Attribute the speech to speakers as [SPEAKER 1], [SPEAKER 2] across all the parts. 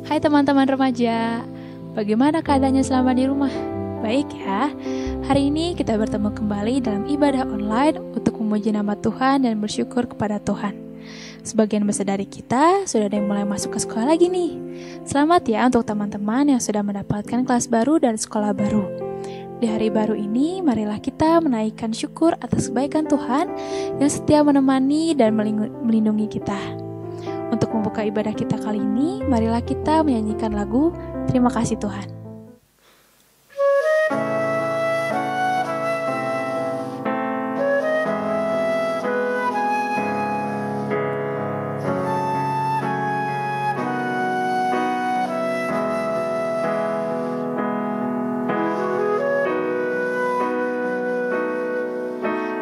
[SPEAKER 1] Hai teman-teman remaja, bagaimana keadaannya selama di rumah? Baik ya, hari ini kita bertemu kembali dalam ibadah online untuk memuji nama Tuhan dan bersyukur kepada Tuhan. Sebagian besar dari kita sudah ada yang mulai masuk ke sekolah lagi nih. Selamat ya untuk teman-teman yang sudah mendapatkan kelas baru dan sekolah baru. Di hari baru ini, marilah kita menaikkan syukur atas kebaikan Tuhan yang setia menemani dan melindungi kita. Untuk membuka ibadah kita kali ini, marilah kita menyanyikan lagu Terima Kasih Tuhan.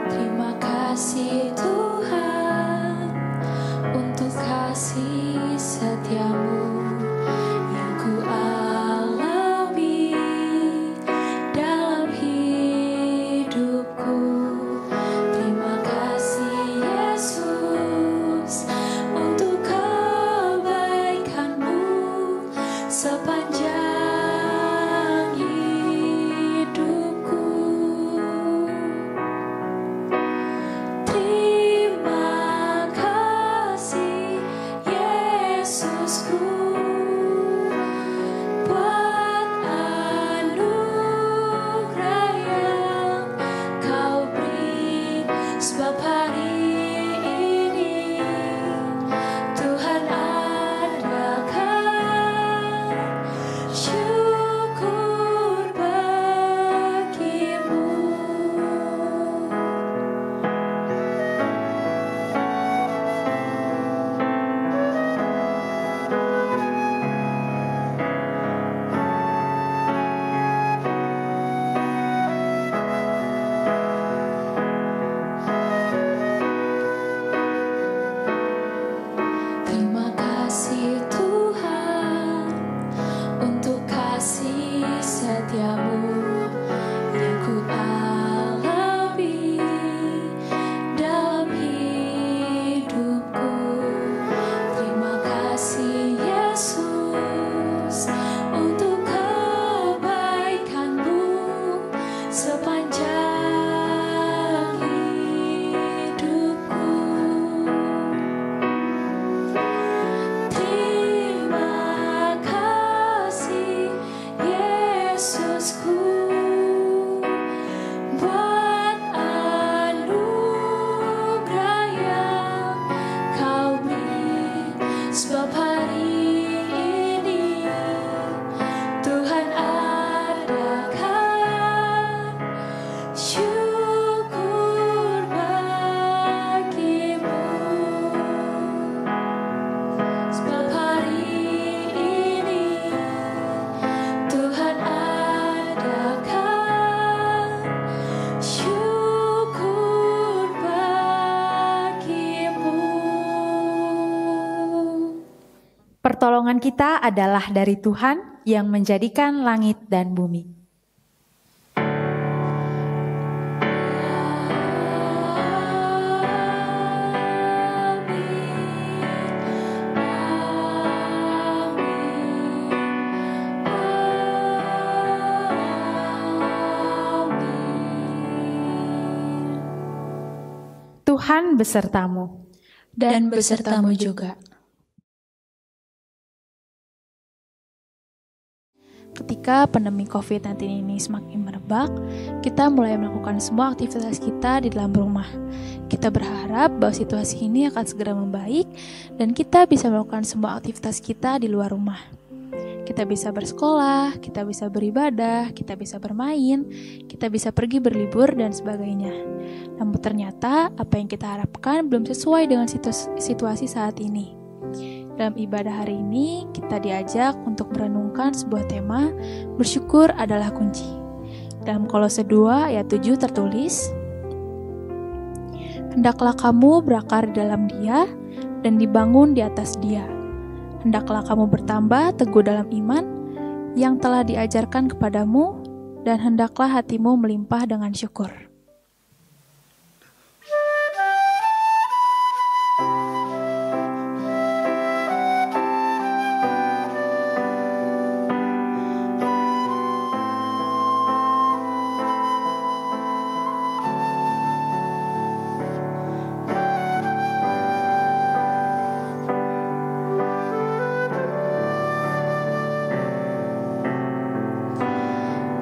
[SPEAKER 2] Terima kasih Tuhan untuk kasih setiamu yang ku alami dalam hidupku. Terima kasih Yesus untuk kebaikanmu sepanjang hidupku. Terima kasih Yesusku buat anugerah yang kau beri, sebab hari ini Tuhan adakan syukur bagimu. Terima kasih Tuhan untuk kasih setiamu yang ku alami dalam hidupku. Terima kasih Yesus untuk kebaikanmu sepanjang hidupku. Terima kasih Yesusku buat anugerah yang kau beri, sebab hari ini Tuhan adakan syukur bagimu. Sebab hari ini Tuhan adakan syukur bagimu.
[SPEAKER 3] Pertolongan kita adalah dari Tuhan yang menjadikan langit dan bumi. Tuhan besertamu.
[SPEAKER 1] Dan besertamu juga. Ketika pandemi COVID-19 ini semakin merebak, kita mulai melakukan semua aktivitas kita di dalam rumah. Kita berharap bahwa situasi ini akan segera membaik dan kita bisa melakukan semua aktivitas kita di luar rumah. Kita bisa bersekolah, kita bisa beribadah, kita bisa bermain, kita bisa pergi berlibur, dan sebagainya. Namun ternyata apa yang kita harapkan belum sesuai dengan situasi saat ini. Dalam ibadah hari ini, kita diajak untuk merenungkan sebuah tema, bersyukur adalah kunci. Dalam Kolose 2 ayat 7 tertulis, hendaklah kamu berakar di dalam Dia dan dibangun di atas Dia. Hendaklah kamu bertambah teguh dalam iman yang telah diajarkan kepadamu, dan hendaklah hatimu melimpah dengan syukur.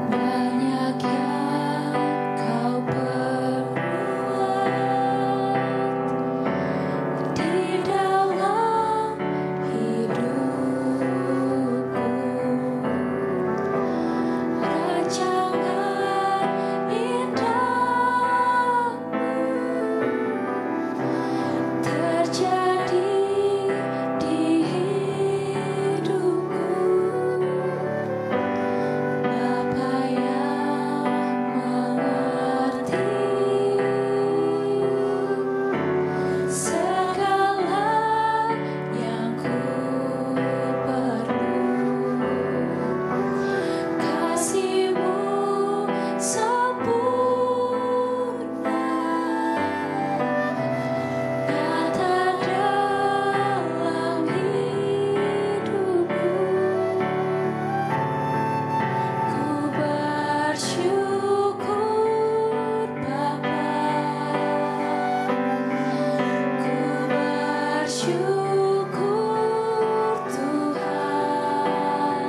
[SPEAKER 2] Banyak yang kau perbuat di dalam hidupku, rancangan indahmu terjadi di hidupku. Bapa yang mengerti segala yang ku perlu, kasih-Mu sempurna nyata dalam hidupku. Ku bersyukur Bapa, ku bersyukur Tuhan,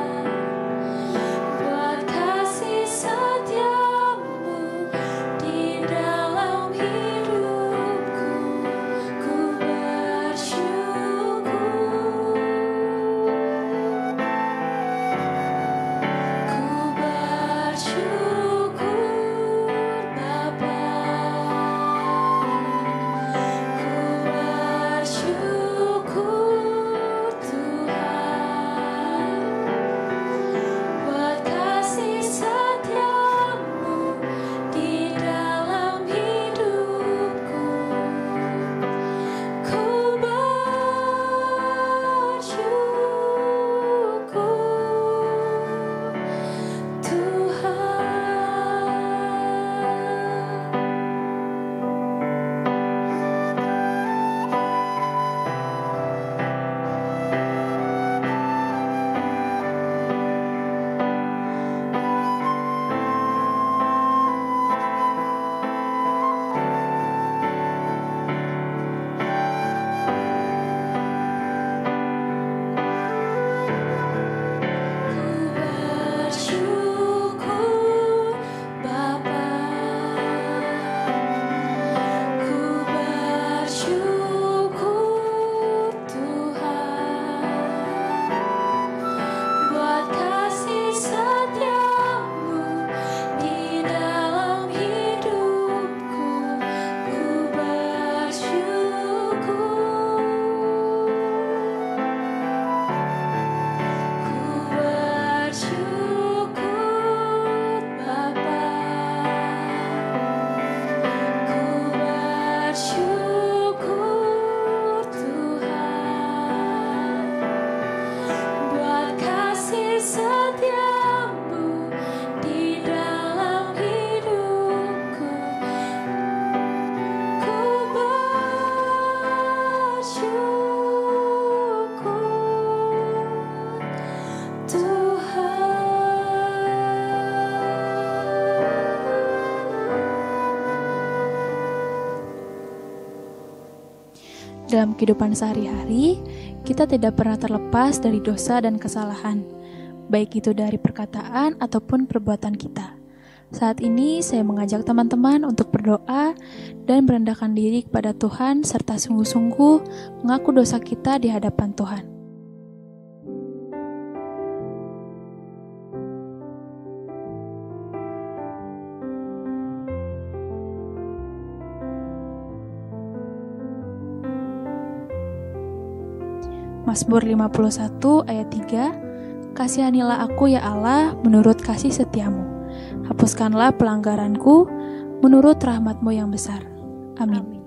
[SPEAKER 2] buat kasih setia-Mu di dalam hidupku. Ku bersyukur, ku bersyukur Bapa, ku bersyukur Tuhan, buat kasih setia-Mu di dalam hidupku. Ku bersyukur Bapa, ku bersyukur Tuhan, buat kasih setia-Mu di dalam hidupku. Ku bersyukur, ku bersyukur Bapa, ku bersyukur Tuhan, buat kasih setia-Mu di dalam hidupku. Ku bersyukur Tuhan.
[SPEAKER 1] Dalam kehidupan sehari-hari, kita tidak pernah terlepas dari dosa dan kesalahan, baik itu dari perkataan ataupun perbuatan kita. Saat ini saya mengajak teman-teman untuk berdoa dan merendahkan diri kepada Tuhan serta sungguh-sungguh mengaku dosa kita di hadapan Tuhan. Mazmur 51 ayat 3, kasihanilah aku ya Allah menurut kasih setiamu. Hapuskanlah pelanggaranku menurut rahmat-Mu yang besar. Amin.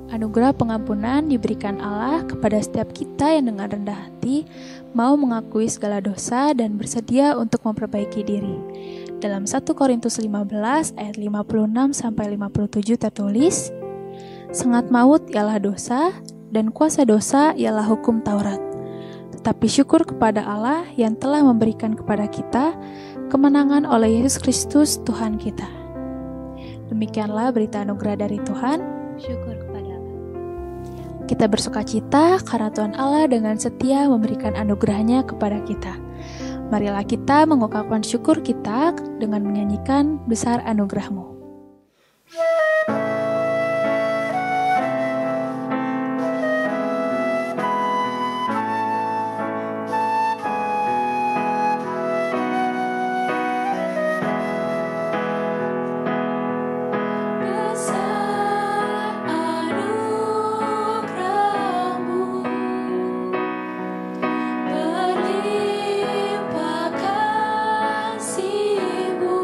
[SPEAKER 1] Anugerah pengampunan diberikan Allah kepada setiap kita yang dengan rendah hati mau mengakui segala dosa dan bersedia untuk memperbaiki diri. Dalam 1 Korintus 15 ayat 56-57 tertulis, "Sengat maut ialah dosa, dan kuasa dosa ialah hukum Taurat. Tetapi syukur kepada Allah yang telah memberikan kepada kita kemenangan oleh Yesus Kristus Tuhan kita." Demikianlah berita anugerah dari Tuhan.
[SPEAKER 2] Syukur kepada Allah.
[SPEAKER 1] Kita bersukacita karena Tuhan Allah dengan setia memberikan anugerahnya kepada kita. Marilah kita mengungkapkan syukur kita dengan menyanyikan besar anugerah-Mu.
[SPEAKER 2] Berlimpah kasih-Mu.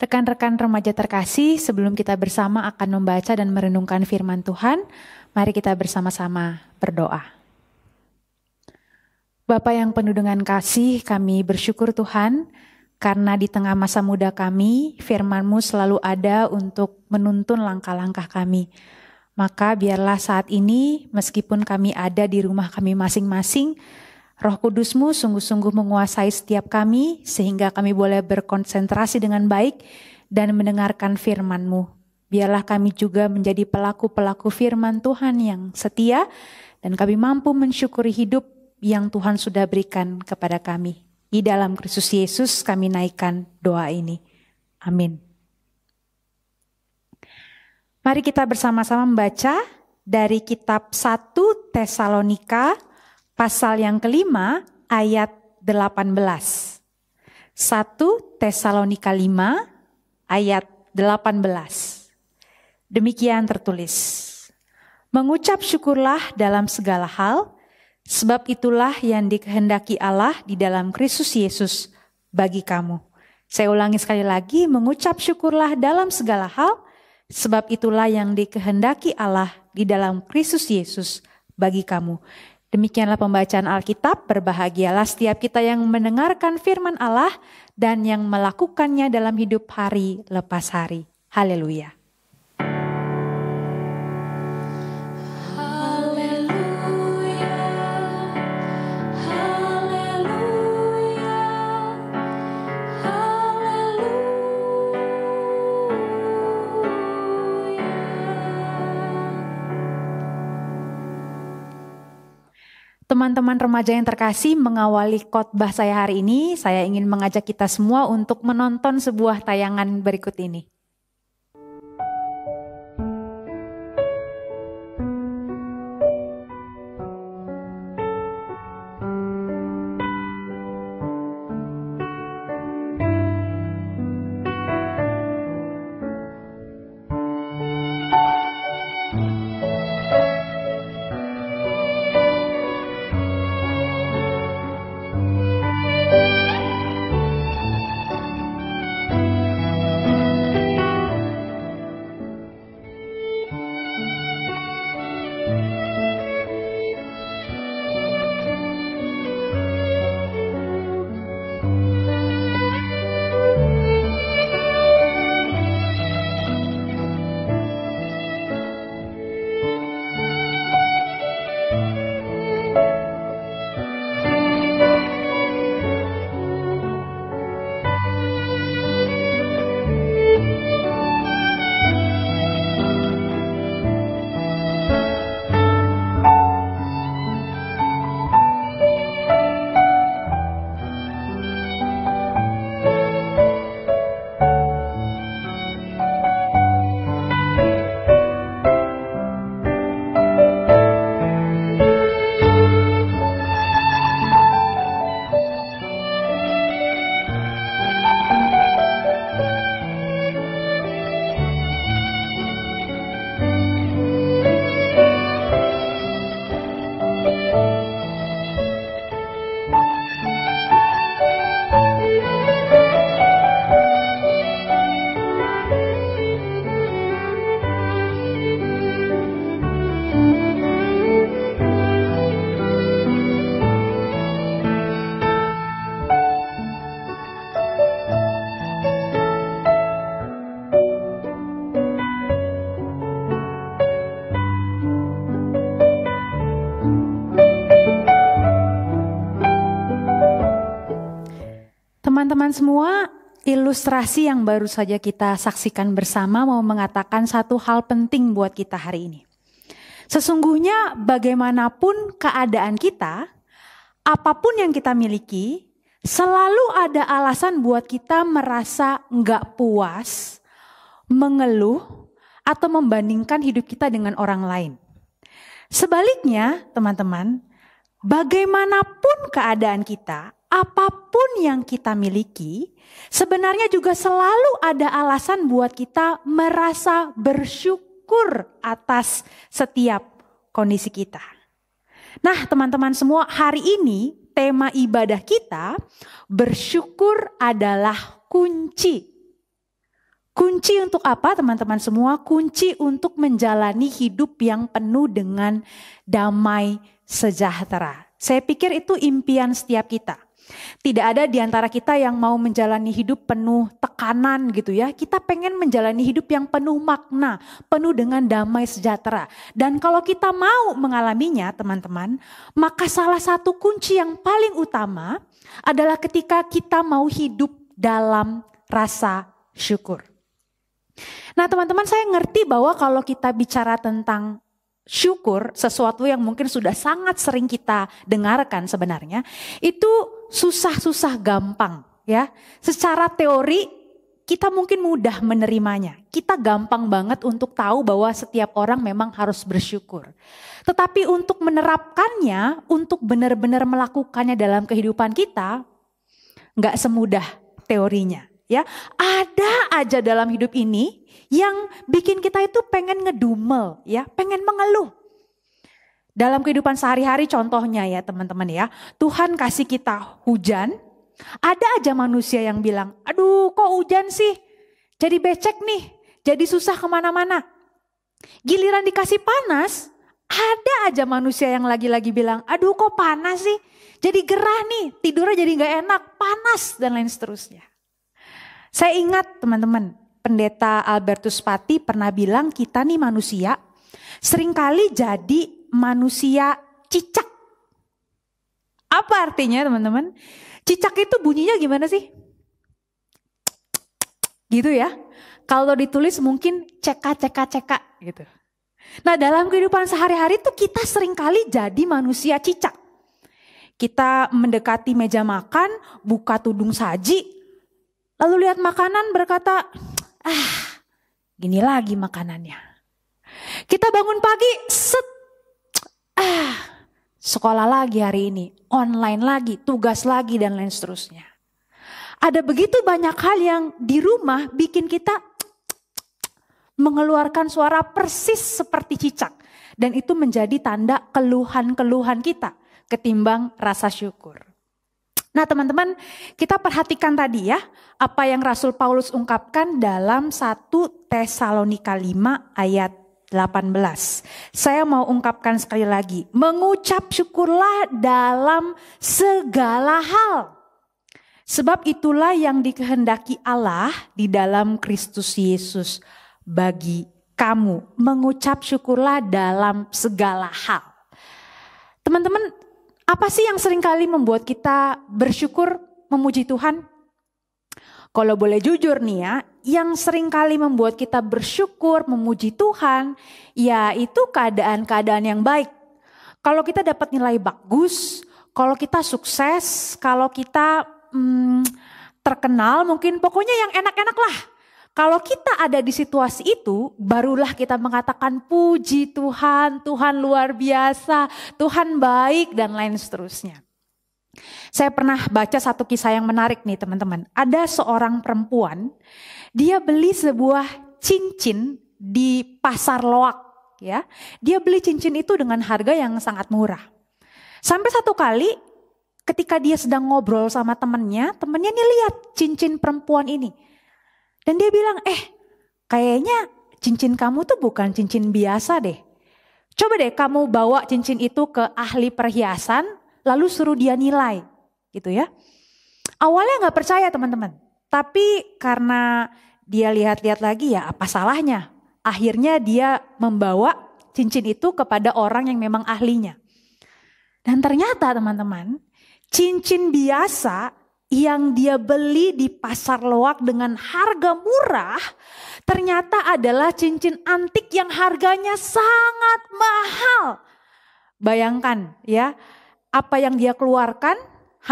[SPEAKER 3] Rekan-rekan remaja terkasih, sebelum kita bersama akan membaca dan merenungkan firman Tuhan, mari kita bersama-sama berdoa. Bapa yang penuh dengan kasih, kami bersyukur Tuhan, karena di tengah masa muda kami, firman-Mu selalu ada untuk menuntun langkah-langkah kami. Maka biarlah saat ini, meskipun kami ada di rumah kami masing-masing, Roh Kudus-Mu sungguh-sungguh menguasai setiap kami, sehingga kami boleh berkonsentrasi dengan baik dan mendengarkan firman-Mu. Biarlah kami juga menjadi pelaku-pelaku firman Tuhan yang setia, dan kami mampu mensyukuri hidup yang Tuhan sudah berikan kepada kami. Di dalam Kristus Yesus kami naikkan doa ini. Amin. Mari kita bersama-sama membaca dari kitab 1 Tesalonika pasal yang kelima ayat 18. 1 Tesalonika 5 ayat 18. Demikian tertulis. Mengucap syukurlah dalam segala hal, sebab itulah yang dikehendaki Allah di dalam Kristus Yesus bagi kamu. Saya ulangi sekali lagi, mengucap syukurlah dalam segala hal, sebab itulah yang dikehendaki Allah di dalam Kristus Yesus bagi kamu. Demikianlah pembacaan Alkitab, berbahagialah setiap kita yang mendengarkan firman Allah dan yang melakukannya dalam hidup hari lepas hari. Haleluya. Teman-teman remaja yang terkasih, mengawali khotbah saya hari ini, saya ingin mengajak kita semua untuk menonton sebuah tayangan berikut ini. Teman-teman semua, ilustrasi yang baru saja kita saksikan bersama mau mengatakan satu hal penting buat kita hari ini. Sesungguhnya bagaimanapun keadaan kita, apapun yang kita miliki, selalu ada alasan buat kita merasa nggak puas, mengeluh, atau membandingkan hidup kita dengan orang lain. Sebaliknya, teman-teman, bagaimanapun keadaan kita, apapun yang kita miliki, sebenarnya juga selalu ada alasan buat kita merasa bersyukur atas setiap kondisi kita. Nah, teman-teman semua, hari ini tema ibadah kita, bersyukur adalah kunci. Kunci untuk apa teman-teman semua? Kunci untuk menjalani hidup yang penuh dengan damai sejahtera. Saya pikir itu impian setiap kita. Tidak ada di antara kita yang mau menjalani hidup penuh tekanan gitu ya. Kita pengen menjalani hidup yang penuh makna, penuh dengan damai sejahtera. Dan kalau kita mau mengalaminya teman-teman, maka salah satu kunci yang paling utama adalah ketika kita mau hidup dalam rasa syukur. Nah teman-teman, saya ngerti bahwa kalau kita bicara tentang syukur, sesuatu yang mungkin sudah sangat sering kita dengarkan sebenarnya, itu susah-susah gampang ya. Secara teori kita mungkin mudah menerimanya. Kita gampang banget untuk tahu bahwa setiap orang memang harus bersyukur. Tetapi untuk menerapkannya, untuk benar-benar melakukannya dalam kehidupan kita, nggak semudah teorinya. Ya, ada aja dalam hidup ini yang bikin kita itu pengen ngedumel, ya, pengen mengeluh. Dalam kehidupan sehari-hari contohnya ya teman-teman ya, Tuhan kasih kita hujan, ada aja manusia yang bilang, aduh kok hujan sih, jadi becek nih, jadi susah kemana-mana. Giliran dikasih panas, ada aja manusia yang lagi-lagi bilang, aduh kok panas sih, jadi gerah nih, tidurnya jadi gak enak, panas dan lain seterusnya. Saya ingat teman-teman, Pendeta Albertus Pati pernah bilang kita nih manusia seringkali jadi manusia cicak. Apa artinya teman-teman? Cicak itu bunyinya gimana sih? Gitu ya. Kalau ditulis mungkin ceka gitu. Nah dalam kehidupan sehari-hari tuh kita seringkali jadi manusia cicak. Kita mendekati meja makan, buka tudung saji, lalu lihat makanan berkata, gini lagi makanannya. Kita bangun pagi, sekolah lagi hari ini, online lagi, tugas lagi dan lain seterusnya. Ada begitu banyak hal yang di rumah bikin kita mengeluarkan suara persis seperti cicak. Dan itu menjadi tanda keluhan-keluhan kita ketimbang rasa syukur. Nah teman-teman, kita perhatikan tadi ya, apa yang Rasul Paulus ungkapkan dalam 1 Tesalonika 5 ayat 18. Saya mau ungkapkan sekali lagi, mengucap syukurlah dalam segala hal. Sebab itulah yang dikehendaki Allah di dalam Kristus Yesus bagi kamu. Mengucap syukurlah dalam segala hal. Teman-teman, apa sih yang seringkali membuat kita bersyukur memuji Tuhan? Kalau boleh jujur nih ya, yang seringkali membuat kita bersyukur memuji Tuhan, ya itu keadaan-keadaan yang baik. Kalau kita dapat nilai bagus, kalau kita sukses, kalau kita terkenal mungkin pokoknya yang enak-enak lah. Kalau kita ada di situasi itu, barulah kita mengatakan puji Tuhan, Tuhan luar biasa, Tuhan baik dan lain seterusnya. Saya pernah baca satu kisah yang menarik nih teman-teman. Ada seorang perempuan, dia beli sebuah cincin di pasar loak ya. Dia beli cincin itu dengan harga yang sangat murah. Sampai satu kali ketika dia sedang ngobrol sama temannya nih lihat cincin perempuan ini. Dan dia bilang, kayaknya cincin kamu tuh bukan cincin biasa deh. Coba deh kamu bawa cincin itu ke ahli perhiasan, lalu suruh dia nilai, gitu ya. Awalnya gak percaya teman-teman, tapi karena dia lihat-lihat lagi ya apa salahnya. Akhirnya dia membawa cincin itu kepada orang yang memang ahlinya. Dan ternyata teman-teman, cincin biasa yang dia beli di pasar loak dengan harga murah, ternyata adalah cincin antik yang harganya sangat mahal. Bayangkan ya, apa yang dia keluarkan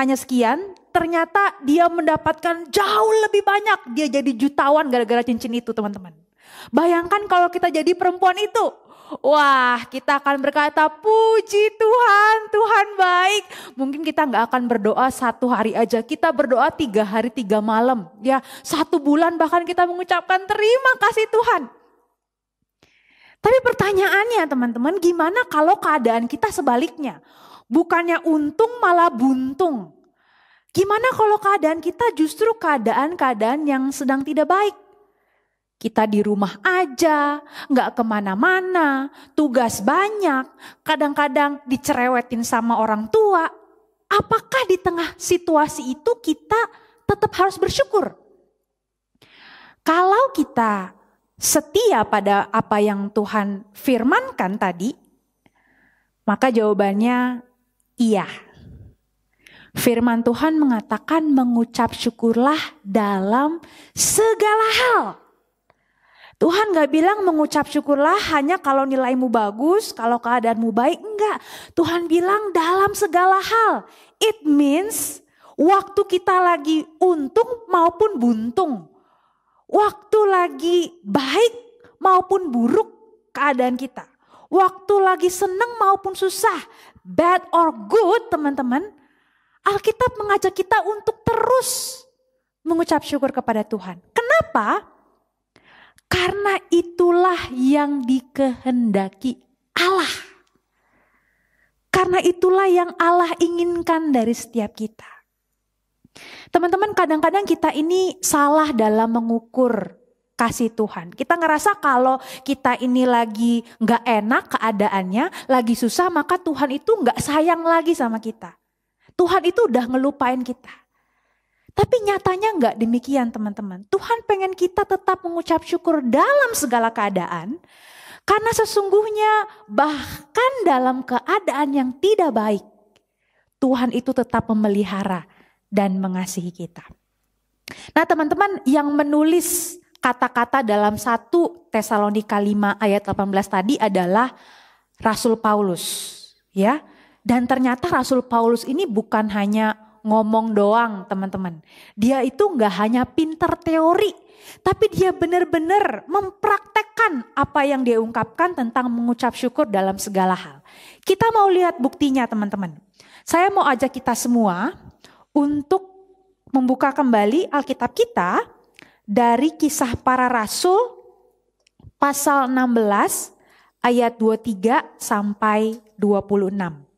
[SPEAKER 3] hanya sekian, ternyata dia mendapatkan jauh lebih banyak. Dia jadi jutawan gara-gara cincin itu teman-teman. Bayangkan kalau kita jadi perempuan itu. Wah, kita akan berkata puji Tuhan, Tuhan baik. Mungkin kita gak akan berdoa 1 hari aja, kita berdoa 3 hari 3 malam. Ya, 1 bulan bahkan kita mengucapkan terima kasih Tuhan. Tapi pertanyaannya teman-teman, gimana kalau keadaan kita sebaliknya? Bukannya untung malah buntung. Gimana kalau keadaan kita justru keadaan-keadaan yang sedang tidak baik? Kita di rumah aja, gak kemana-mana, tugas banyak, kadang-kadang dicerewetin sama orang tua. Apakah di tengah situasi itu kita tetap harus bersyukur? Kalau kita setia pada apa yang Tuhan firmankan tadi, maka jawabannya iya. Firman Tuhan mengatakan mengucap syukurlah dalam segala hal. Tuhan gak bilang mengucap syukurlah hanya kalau nilaimu bagus, kalau keadaanmu baik, enggak. Tuhan bilang dalam segala hal. It means waktu kita lagi untung maupun buntung. Waktu lagi baik maupun buruk keadaan kita. Waktu lagi senang maupun susah, bad or good teman-teman. Alkitab mengajak kita untuk terus mengucap syukur kepada Tuhan. Kenapa? Karena itulah yang dikehendaki Allah. Karena itulah yang Allah inginkan dari setiap kita. Teman-teman, kadang-kadang kita ini salah dalam mengukur kasih Tuhan. Kita ngerasa kalau kita ini lagi gak enak keadaannya, lagi susah, maka Tuhan itu gak sayang lagi sama kita. Tuhan itu udah ngelupain kita. Tapi nyatanya enggak demikian teman-teman. Tuhan pengen kita tetap mengucap syukur dalam segala keadaan. Karena sesungguhnya bahkan dalam keadaan yang tidak baik, Tuhan itu tetap memelihara dan mengasihi kita. Nah teman-teman, yang menulis kata-kata dalam 1 Tesalonika 5 ayat 18 tadi adalah Rasul Paulus. Ya. Dan ternyata Rasul Paulus ini bukan hanya ngomong doang teman-teman. Dia itu gak hanya pinter teori, tapi dia benar-benar mempraktekkan apa yang dia ungkapkan tentang mengucap syukur dalam segala hal. Kita mau lihat buktinya teman-teman. Saya mau ajak kita semua untuk membuka kembali Alkitab kita dari Kisah Para Rasul pasal 16 ayat 23 sampai 26.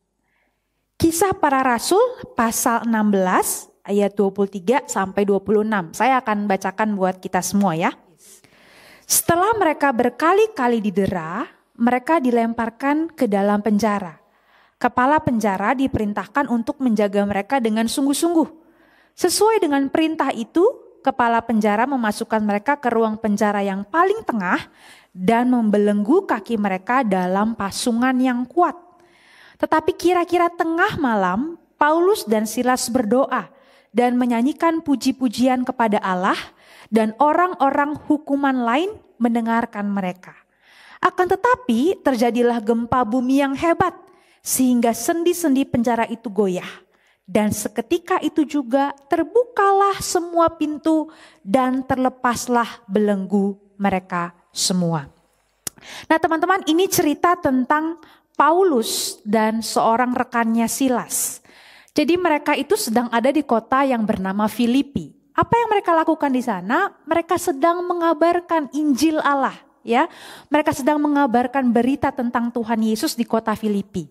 [SPEAKER 3] Kisah Para Rasul pasal 16 ayat 23 sampai 26. Saya akan bacakan buat kita semua ya. Setelah mereka berkali-kali didera, mereka dilemparkan ke dalam penjara. Kepala penjara diperintahkan untuk menjaga mereka dengan sungguh-sungguh. Sesuai dengan perintah itu, kepala penjara memasukkan mereka ke ruang penjara yang paling tengah dan membelenggu kaki mereka dalam pasungan yang kuat. Tetapi kira-kira tengah malam, Paulus dan Silas berdoa dan menyanyikan puji-pujian kepada Allah, dan orang-orang hukuman lain mendengarkan mereka. Akan tetapi terjadilah gempa bumi yang hebat, sehingga sendi-sendi penjara itu goyah. Dan seketika itu juga terbukalah semua pintu dan terlepaslah belenggu mereka semua. Nah teman-teman, ini cerita tentang Paulus dan seorang rekannya Silas. Jadi mereka itu sedang ada di kota yang bernama Filipi. Apa yang mereka lakukan di sana? Mereka sedang mengabarkan Injil Allah, ya. Mereka sedang mengabarkan berita tentang Tuhan Yesus di kota Filipi.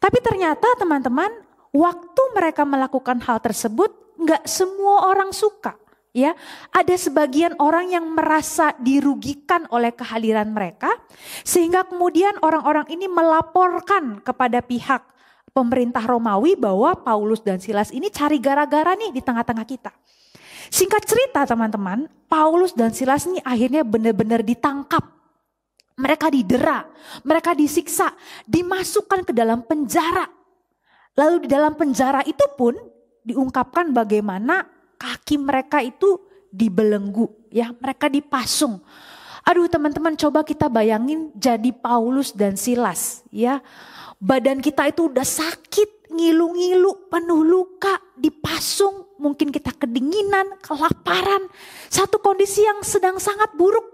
[SPEAKER 3] Tapi ternyata teman-teman, waktu mereka melakukan hal tersebut, nggak semua orang suka. Ya, ada sebagian orang yang merasa dirugikan oleh kehadiran mereka, sehingga kemudian orang-orang ini melaporkan kepada pihak pemerintah Romawi bahwa Paulus dan Silas ini cari gara-gara nih di tengah-tengah kita. Singkat cerita teman-teman, Paulus dan Silas ini akhirnya benar-benar ditangkap. Mereka didera, mereka disiksa, dimasukkan ke dalam penjara. Lalu di dalam penjara itu pun diungkapkan bagaimana kaki mereka itu dibelenggu, ya, mereka dipasung. Aduh teman-teman, coba kita bayangin jadi Paulus dan Silas, ya. Badan kita itu udah sakit, ngilu-ngilu, penuh luka, dipasung, mungkin kita kedinginan, kelaparan, satu kondisi yang sedang sangat buruk.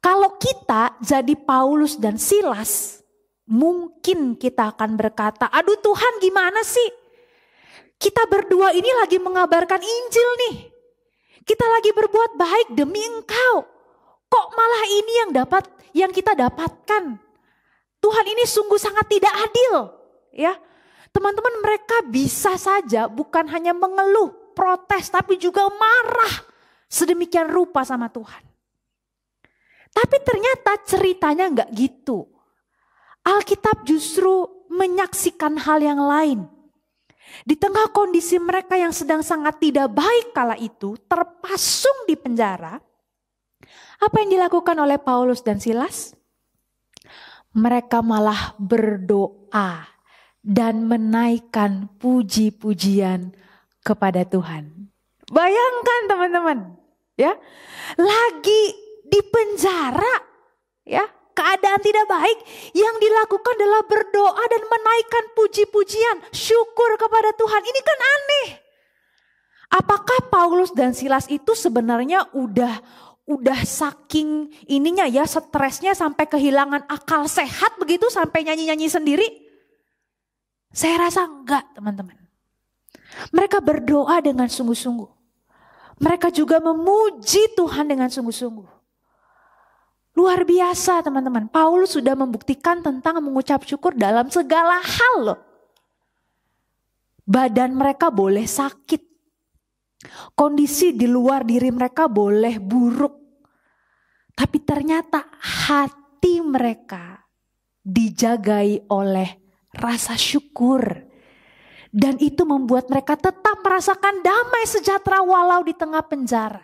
[SPEAKER 3] Kalau kita jadi Paulus dan Silas, mungkin kita akan berkata, aduh Tuhan gimana sih? Kita berdua ini lagi mengabarkan Injil nih. Kita lagi berbuat baik demi Engkau. Kok malah ini yang kita dapatkan? Tuhan ini sungguh sangat tidak adil, ya. Teman-teman, mereka bisa saja bukan hanya mengeluh, protes, tapi juga marah sedemikian rupa sama Tuhan. Tapi ternyata ceritanya nggak gitu. Alkitab justru menyaksikan hal yang lain. Di tengah kondisi mereka yang sedang sangat tidak baik kala itu, terpasung di penjara, apa yang dilakukan oleh Paulus dan Silas? Mereka malah berdoa dan menaikkan puji-pujian kepada Tuhan. Bayangkan teman-teman, ya, lagi di penjara, ya, keadaan tidak baik, yang dilakukan adalah berdoa dan menaikkan puji-pujian, syukur kepada Tuhan. Ini kan aneh. Apakah Paulus dan Silas itu sebenarnya udah saking ininya ya, stresnya sampai kehilangan akal sehat begitu sampai nyanyi-nyanyi sendiri? Saya rasa enggak, teman-teman. Mereka berdoa dengan sungguh-sungguh. Mereka juga memuji Tuhan dengan sungguh-sungguh. Luar biasa teman-teman, Paulus sudah membuktikan tentang mengucap syukur dalam segala hal loh. Badan mereka boleh sakit. Kondisi di luar diri mereka boleh buruk. Tapi ternyata hati mereka dijagai oleh rasa syukur. Dan itu membuat mereka tetap merasakan damai sejahtera walau di tengah penjara.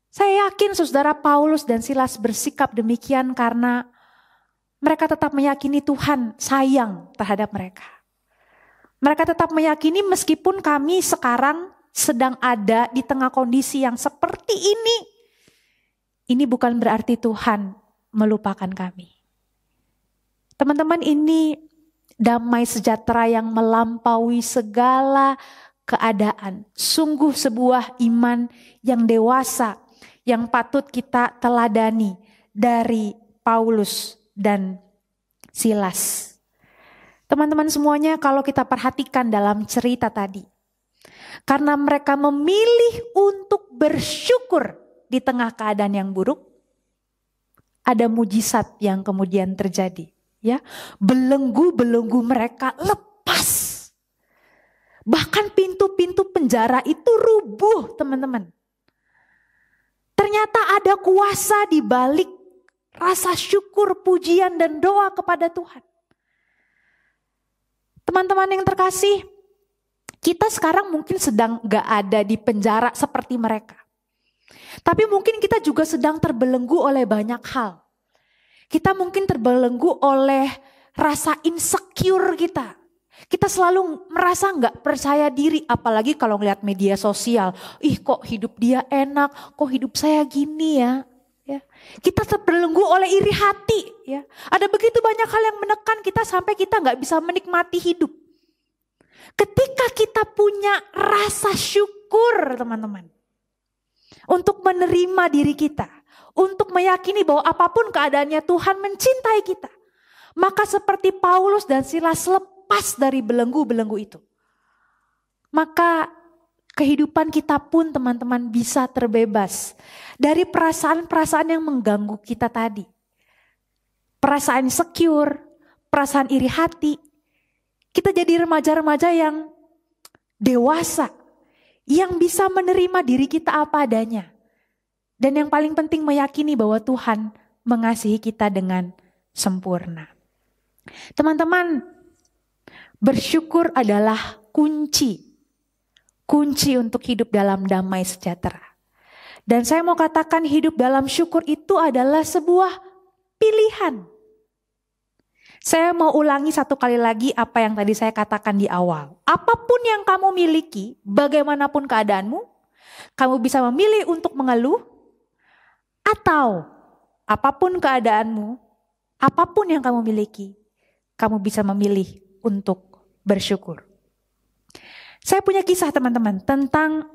[SPEAKER 3] Saya yakin saudara Paulus dan Silas bersikap demikian karena mereka tetap meyakini Tuhan sayang terhadap mereka. Mereka tetap meyakini meskipun kami sekarang sedang ada di tengah kondisi yang seperti ini bukan berarti Tuhan melupakan kami. Teman-teman, ini damai sejahtera yang melampaui segala keadaan. Sungguh sebuah iman yang dewasa, yang patut kita teladani dari Paulus dan Silas. Teman-teman semuanya, kalau kita perhatikan dalam cerita tadi, karena mereka memilih untuk bersyukur di tengah keadaan yang buruk, ada mujizat yang kemudian terjadi. Ya, belenggu-belenggu mereka lepas. Bahkan pintu-pintu penjara itu rubuh, teman-teman. Ternyata ada kuasa di balik rasa syukur, pujian, dan doa kepada Tuhan. Teman-teman yang terkasih, kita sekarang mungkin sedang gak ada di penjara seperti mereka. Tapi mungkin kita juga sedang terbelenggu oleh banyak hal. Kita mungkin terbelenggu oleh rasa insecure kita. Kita selalu merasa gak percaya diri, apalagi kalau ngeliat media sosial. Ih, kok hidup dia enak, kok hidup saya gini ya. Kita terbelenggu oleh iri hati. Ya. Ada begitu banyak hal yang menekan kita sampai kita gak bisa menikmati hidup. Ketika kita punya rasa syukur, teman-teman, untuk menerima diri kita, untuk meyakini bahwa apapun keadaannya Tuhan mencintai kita, maka seperti Paulus dan Silas lepas dari belenggu-belenggu itu, maka kehidupan kita pun, teman-teman, bisa terbebas dari perasaan-perasaan yang mengganggu kita tadi. Perasaan insecure, perasaan iri hati. Kita jadi remaja-remaja yang dewasa, yang bisa menerima diri kita apa adanya. Dan yang paling penting meyakini bahwa Tuhan mengasihi kita dengan sempurna. Teman-teman, bersyukur adalah kunci untuk hidup dalam damai sejahtera. Dan saya mau katakan hidup dalam syukur itu adalah sebuah pilihan. Saya mau ulangi satu kali lagi apa yang tadi saya katakan di awal. Apapun yang kamu miliki, bagaimanapun keadaanmu, kamu bisa memilih untuk mengeluh, atau apapun keadaanmu, apapun yang kamu miliki, kamu bisa memilih untuk bersyukur. Saya punya kisah, teman-teman, tentang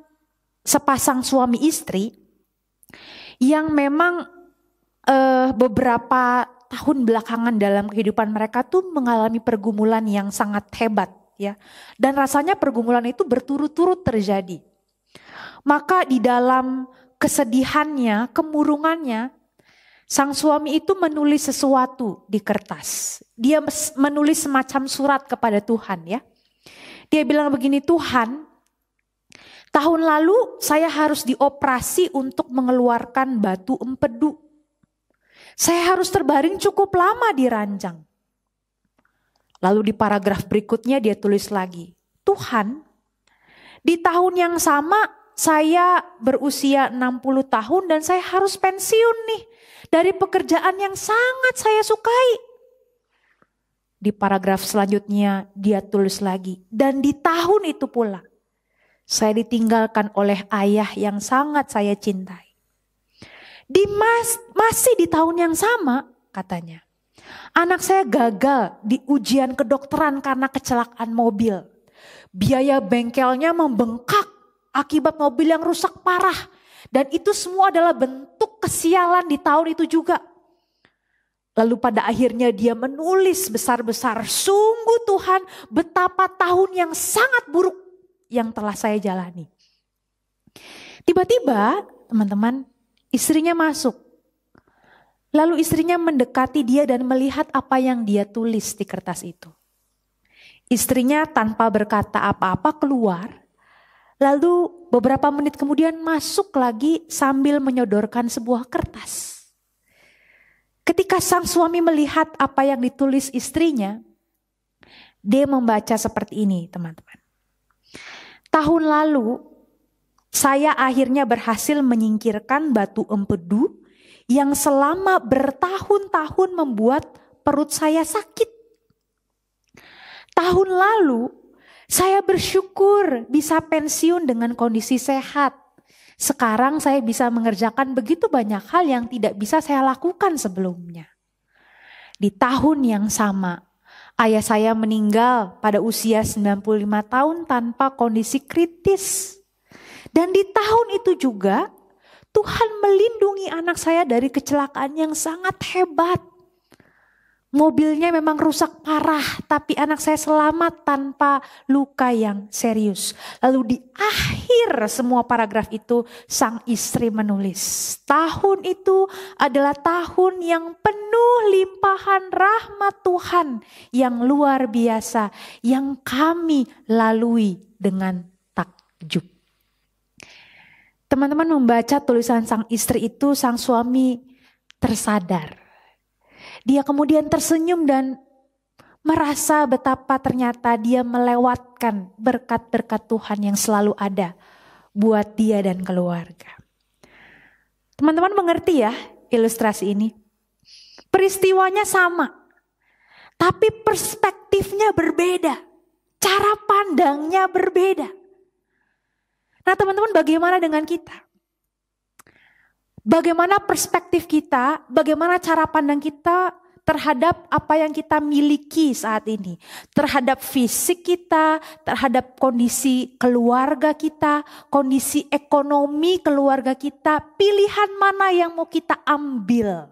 [SPEAKER 3] sepasang suami istri yang memang beberapa tahun belakangan dalam kehidupan mereka tuh mengalami pergumulan yang sangat hebat, ya. Dan rasanya pergumulan itu berturut-turut terjadi. Maka di dalam kesedihannya, kemurungannya, sang suami itu menulis sesuatu di kertas. Dia menulis semacam surat kepada Tuhan, ya. Dia bilang begini, Tuhan, tahun lalu saya harus dioperasi untuk mengeluarkan batu empedu. Saya harus terbaring cukup lama di ranjang. Lalu di paragraf berikutnya dia tulis lagi, Tuhan, di tahun yang sama saya berusia 60 tahun dan saya harus pensiun nih dari pekerjaan yang sangat saya sukai. Di paragraf selanjutnya dia tulis lagi, dan di tahun itu pula saya ditinggalkan oleh ayah yang sangat saya cintai. Masih di tahun yang sama katanya, anak saya gagal di ujian kedokteran karena kecelakaan mobil. Biaya bengkelnya membengkak akibat mobil yang rusak parah. Dan itu semua adalah bentuk kesialan di tahun itu juga. Lalu pada akhirnya dia menulis besar-besar, sungguh Tuhan betapa tahun yang sangat buruk yang telah saya jalani. Tiba-tiba teman-teman, istrinya masuk. Lalu istrinya mendekati dia dan melihat apa yang dia tulis di kertas itu. Istrinya tanpa berkata apa-apa keluar. Lalu beberapa menit kemudian masuk lagi sambil menyodorkan sebuah kertas. Ketika sang suami melihat apa yang ditulis istrinya, dia membaca seperti ini, teman-teman. Tahun lalu, saya akhirnya berhasil menyingkirkan batu empedu yang selama bertahun-tahun membuat perut saya sakit. Tahun lalu, saya bersyukur bisa pensiun dengan kondisi sehat. Sekarang saya bisa mengerjakan begitu banyak hal yang tidak bisa saya lakukan sebelumnya. Di tahun yang sama, ayah saya meninggal pada usia 95 tahun tanpa kondisi kritis. Dan di tahun itu juga, Tuhan melindungi anak saya dari kecelakaan yang sangat hebat. Mobilnya memang rusak parah, tapi anak saya selamat tanpa luka yang serius. Lalu di akhir semua paragraf itu, sang istri menulis, tahun itu adalah tahun yang penuh limpahan rahmat Tuhan yang luar biasa, yang kami lalui dengan takjub. Teman-teman membaca tulisan sang istri itu, sang suami tersadar. Dia kemudian tersenyum dan merasa betapa ternyata dia melewatkan berkat-berkat Tuhan yang selalu ada buat dia dan keluarga. Teman-teman mengerti ya ilustrasi ini? Peristiwanya sama, tapi perspektifnya berbeda, cara pandangnya berbeda. Nah teman-teman, bagaimana dengan kita? Bagaimana perspektif kita, bagaimana cara pandang kita terhadap apa yang kita miliki saat ini. Terhadap fisik kita, terhadap kondisi keluarga kita, kondisi ekonomi keluarga kita. Pilihan mana yang mau kita ambil?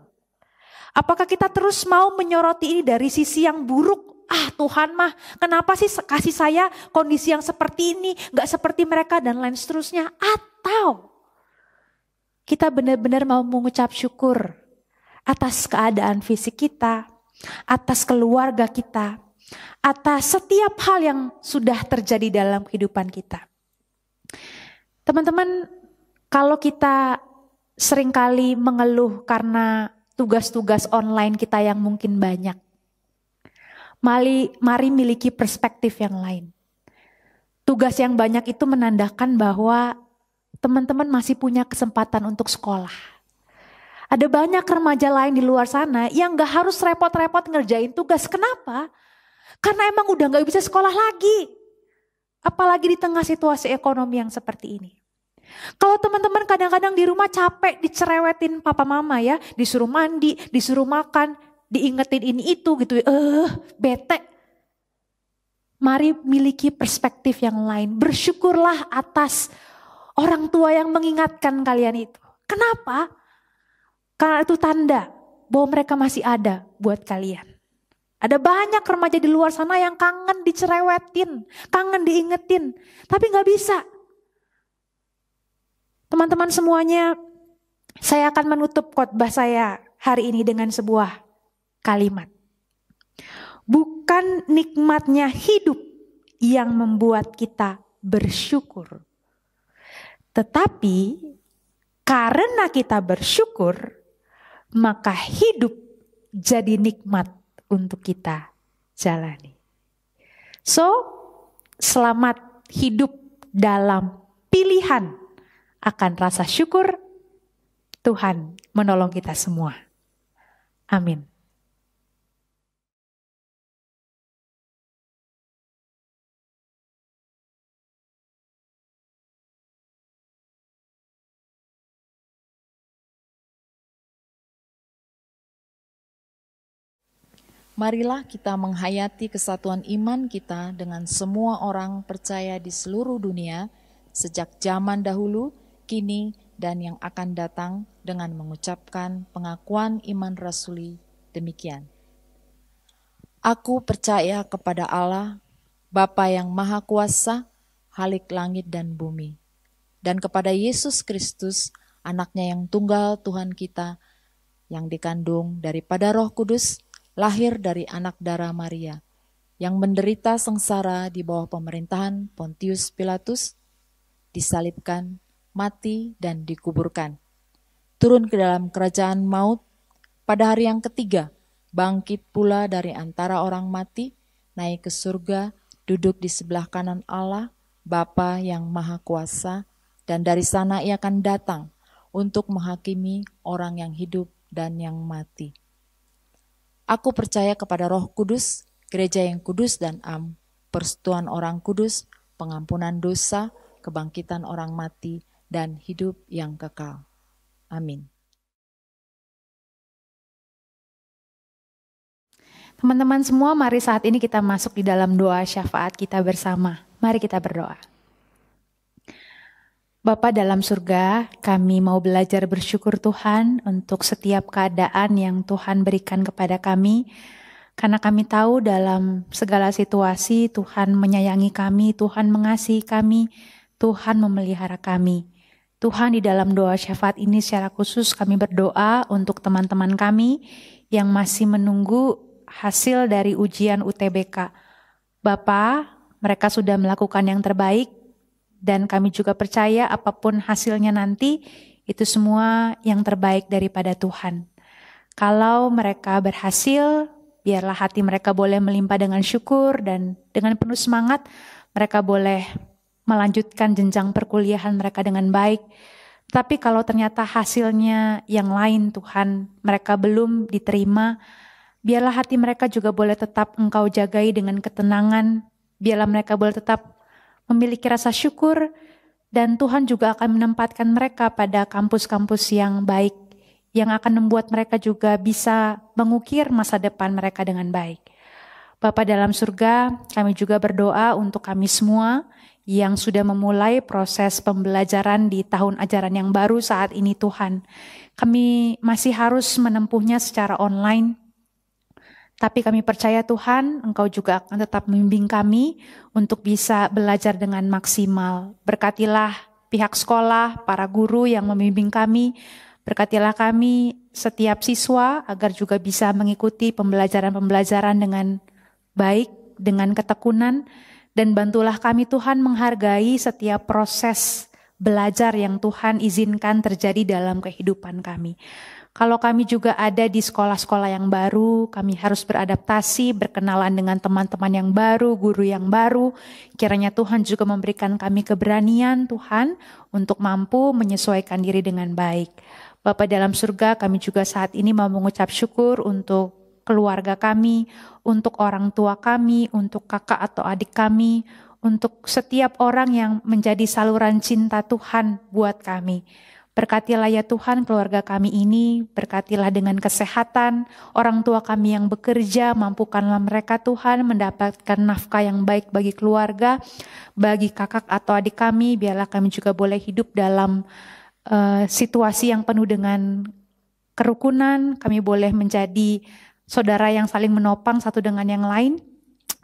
[SPEAKER 3] Apakah kita terus mau menyoroti ini dari sisi yang buruk? Ah Tuhan mah kenapa sih kasih saya kondisi yang seperti ini, gak seperti mereka dan lain seterusnya. Atau kita benar-benar mau mengucap syukur atas keadaan fisik kita, atas keluarga kita, atas setiap hal yang sudah terjadi dalam kehidupan kita. Teman-teman, kalau kita seringkali mengeluh karena tugas-tugas online kita yang mungkin banyak, mari miliki perspektif yang lain. Tugas yang banyak itu menandakan bahwa teman-teman masih punya kesempatan untuk sekolah. Ada banyak remaja lain di luar sana yang gak harus repot-repot ngerjain tugas. Kenapa? Karena emang udah gak bisa sekolah lagi. Apalagi di tengah situasi ekonomi yang seperti ini. Kalau teman-teman kadang-kadang di rumah capek dicerewetin papa mama ya. Disuruh mandi, disuruh makan, diingetin ini itu gitu. Bete. Mari miliki perspektif yang lain. Bersyukurlah atas orang tua yang mengingatkan kalian itu. Kenapa? Karena itu tanda bahwa mereka masih ada buat kalian. Ada banyak remaja di luar sana yang kangen dicerewetin, kangen diingetin, tapi gak bisa. Teman-teman semuanya, saya akan menutup khotbah saya hari ini dengan sebuah kalimat. Bukan nikmatnya hidup yang membuat kita bersyukur. Tetapi karena kita bersyukur, maka hidup jadi nikmat untuk kita jalani. So, selamat hidup dalam pilihan akan rasa syukur. Tuhan menolong kita semua. Amin.
[SPEAKER 4] Marilah kita menghayati kesatuan iman kita dengan semua orang percaya di seluruh dunia, sejak zaman dahulu, kini, dan yang akan datang, dengan mengucapkan pengakuan iman rasuli demikian. Aku percaya kepada Allah, Bapa yang Maha Kuasa, Khalik langit dan bumi, dan kepada Yesus Kristus, Anaknya yang tunggal Tuhan kita, yang dikandung daripada Roh Kudus, lahir dari anak darah Maria, yang menderita sengsara di bawah pemerintahan Pontius Pilatus, disalibkan, mati, dan dikuburkan. Turun ke dalam kerajaan maut, pada hari yang ketiga, bangkit pula dari antara orang mati, naik ke surga, duduk di sebelah kanan Allah, Bapa yang Maha Kuasa, dan dari sana ia akan datang untuk menghakimi orang yang hidup dan yang mati. Aku percaya kepada Roh Kudus, gereja yang kudus dan am, persekutuan orang kudus, pengampunan dosa, kebangkitan orang mati, dan hidup yang kekal. Amin.
[SPEAKER 3] Teman-teman semua, mari saat ini kita masuk di dalam doa syafaat kita bersama. Mari kita berdoa. Bapa dalam surga, kami mau belajar bersyukur Tuhan untuk setiap keadaan yang Tuhan berikan kepada kami. Karena kami tahu dalam segala situasi Tuhan menyayangi kami, Tuhan mengasihi kami, Tuhan memelihara kami. Tuhan, di dalam doa syafaat ini secara khusus kami berdoa untuk teman-teman kami yang masih menunggu hasil dari ujian UTBK. Bapa, mereka sudah melakukan yang terbaik, dan kami juga percaya apapun hasilnya nanti, itu semua yang terbaik daripada Tuhan. Kalau mereka berhasil, biarlah hati mereka boleh melimpah dengan syukur, dan dengan penuh semangat mereka boleh melanjutkan jenjang perkuliahan mereka dengan baik. Tapi kalau ternyata hasilnya yang lain Tuhan, mereka belum diterima, biarlah hati mereka juga boleh tetap Engkau jagai dengan ketenangan, biarlah mereka boleh tetap memiliki rasa syukur, dan Tuhan juga akan menempatkan mereka pada kampus-kampus yang baik, yang akan membuat mereka juga bisa mengukir masa depan mereka dengan baik. Bapa dalam surga, kami juga berdoa untuk kami semua yang sudah memulai proses pembelajaran di tahun ajaran yang baru saat ini Tuhan. Kami masih harus menempuhnya secara online, tapi kami percaya Tuhan, Engkau juga akan tetap membimbing kami untuk bisa belajar dengan maksimal. Berkatilah pihak sekolah, para guru yang membimbing kami. Berkatilah kami setiap siswa agar juga bisa mengikuti pembelajaran-pembelajaran dengan baik, dengan ketekunan. Dan bantulah kami Tuhan menghargai setiap proses belajar yang Tuhan izinkan terjadi dalam kehidupan kami. Kalau kami juga ada di sekolah-sekolah yang baru, kami harus beradaptasi, berkenalan dengan teman-teman yang baru, guru yang baru. Kiranya Tuhan juga memberikan kami keberanian Tuhan untuk mampu menyesuaikan diri dengan baik. Bapa dalam surga, kami juga saat ini mau mengucap syukur untuk keluarga kami, untuk orang tua kami, untuk kakak atau adik kami, untuk setiap orang yang menjadi saluran cinta Tuhan buat kami. Berkatilah ya Tuhan keluarga kami ini, berkatilah dengan kesehatan, orang tua kami yang bekerja, mampukanlah mereka Tuhan mendapatkan nafkah yang baik bagi keluarga, bagi kakak atau adik kami, biarlah kami juga boleh hidup dalam situasi yang penuh dengan kerukunan, kami boleh menjadi saudara yang saling menopang satu dengan yang lain.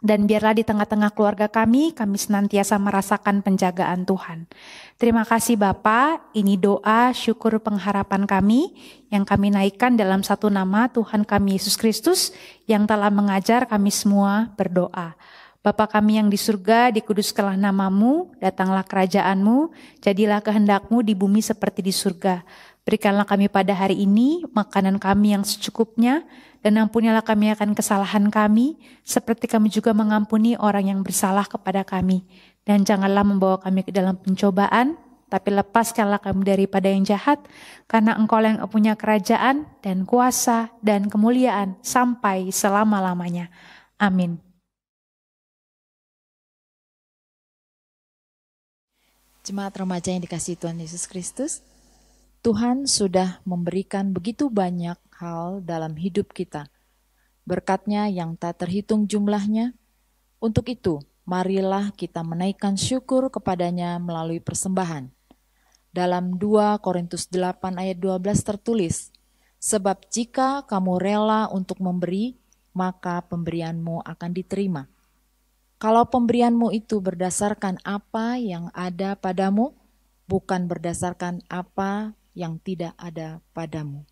[SPEAKER 3] Dan biarlah di tengah-tengah keluarga kami senantiasa merasakan penjagaan Tuhan. Terima kasih Bapa, ini doa syukur pengharapan kami yang kami naikkan dalam satu nama Tuhan kami Yesus Kristus yang telah mengajar kami semua berdoa. Bapa kami yang di surga, dikuduskanlah namamu, datanglah kerajaanmu, jadilah kehendakmu di bumi seperti di surga. Berikanlah kami pada hari ini makanan kami yang secukupnya, dan ampunilah kami akan kesalahan kami, seperti kami juga mengampuni orang yang bersalah kepada kami. Dan janganlah membawa kami ke dalam pencobaan, tapi lepaskanlah kami daripada yang jahat, karena Engkau yang punya kerajaan dan kuasa dan kemuliaan sampai selama-lamanya. Amin.
[SPEAKER 4] Jemaat remaja yang dikasihi Tuhan Yesus Kristus, Tuhan sudah memberikan begitu banyak hal dalam hidup kita. Berkat-Nya yang tak terhitung jumlahnya. Untuk itu, marilah kita menaikkan syukur kepada-Nya melalui persembahan. Dalam 2 Korintus 8 ayat 12 tertulis, sebab jika kamu rela untuk memberi, maka pemberianmu akan diterima. Kalau pemberianmu itu berdasarkan apa yang ada padamu, bukan berdasarkan apa yang tidak ada padamu.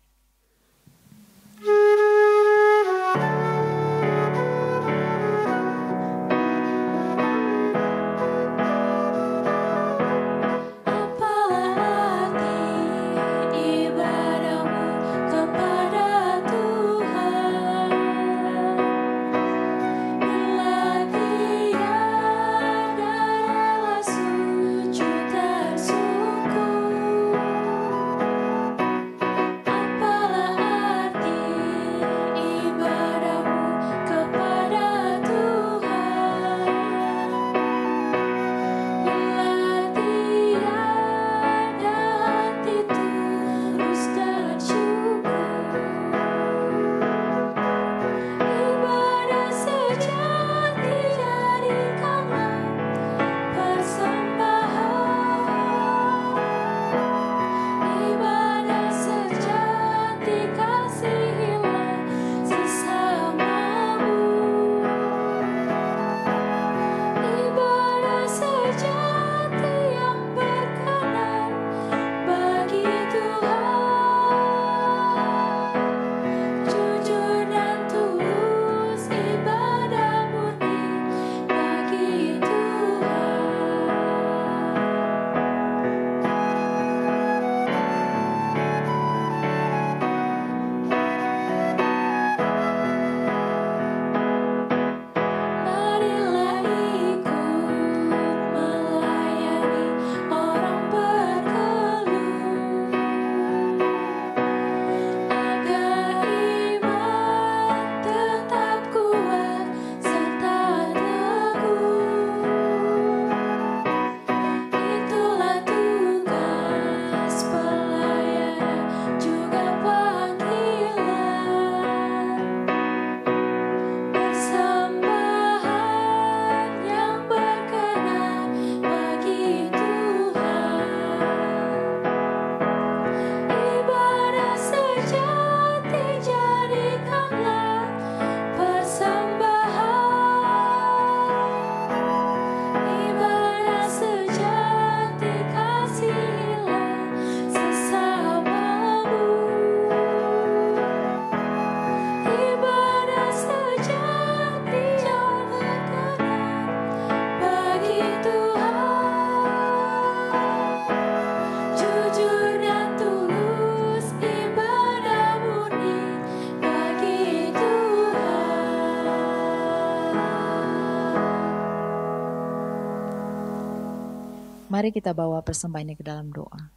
[SPEAKER 4] Mari kita bawa persembahan ini ke dalam doa.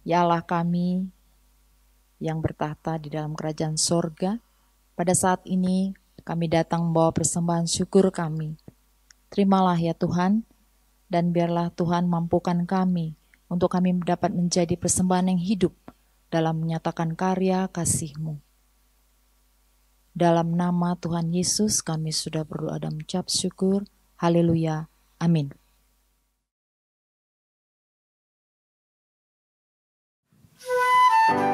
[SPEAKER 4] Ya Allah kami yang bertahta di dalam kerajaan sorga, pada saat ini kami datang membawa persembahan syukur kami. Terimalah ya Tuhan, dan biarlah Tuhan mampukan kami untuk kami dapat menjadi persembahan yang hidup dalam menyatakan karya kasih-Mu. Dalam nama Tuhan Yesus kami sudah berdoa dan mengucap syukur. Haleluya. Amin.
[SPEAKER 2] Syukur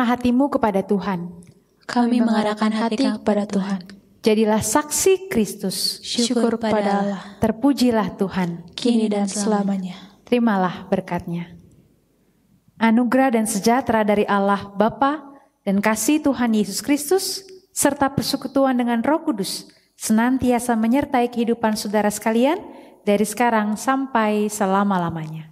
[SPEAKER 3] hatimu kepada Tuhan.
[SPEAKER 1] Kami mengarahkan hati kepada Tuhan.
[SPEAKER 3] Jadilah saksi Kristus.
[SPEAKER 1] Syukur pada Allah,
[SPEAKER 3] Terpujilah Tuhan.
[SPEAKER 1] kini dan selamanya.
[SPEAKER 3] Terimalah berkat-Nya. Anugerah dan sejahtera dari Allah Bapa dan kasih Tuhan Yesus Kristus serta persekutuan dengan Roh Kudus senantiasa menyertai kehidupan saudara sekalian dari sekarang sampai selama-lamanya.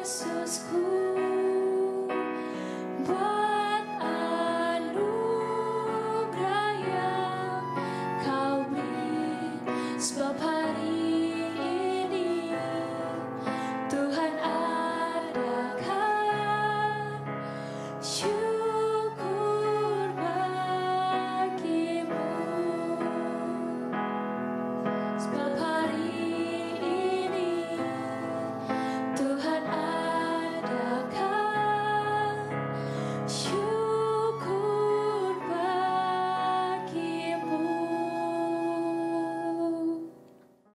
[SPEAKER 2] Yesusku.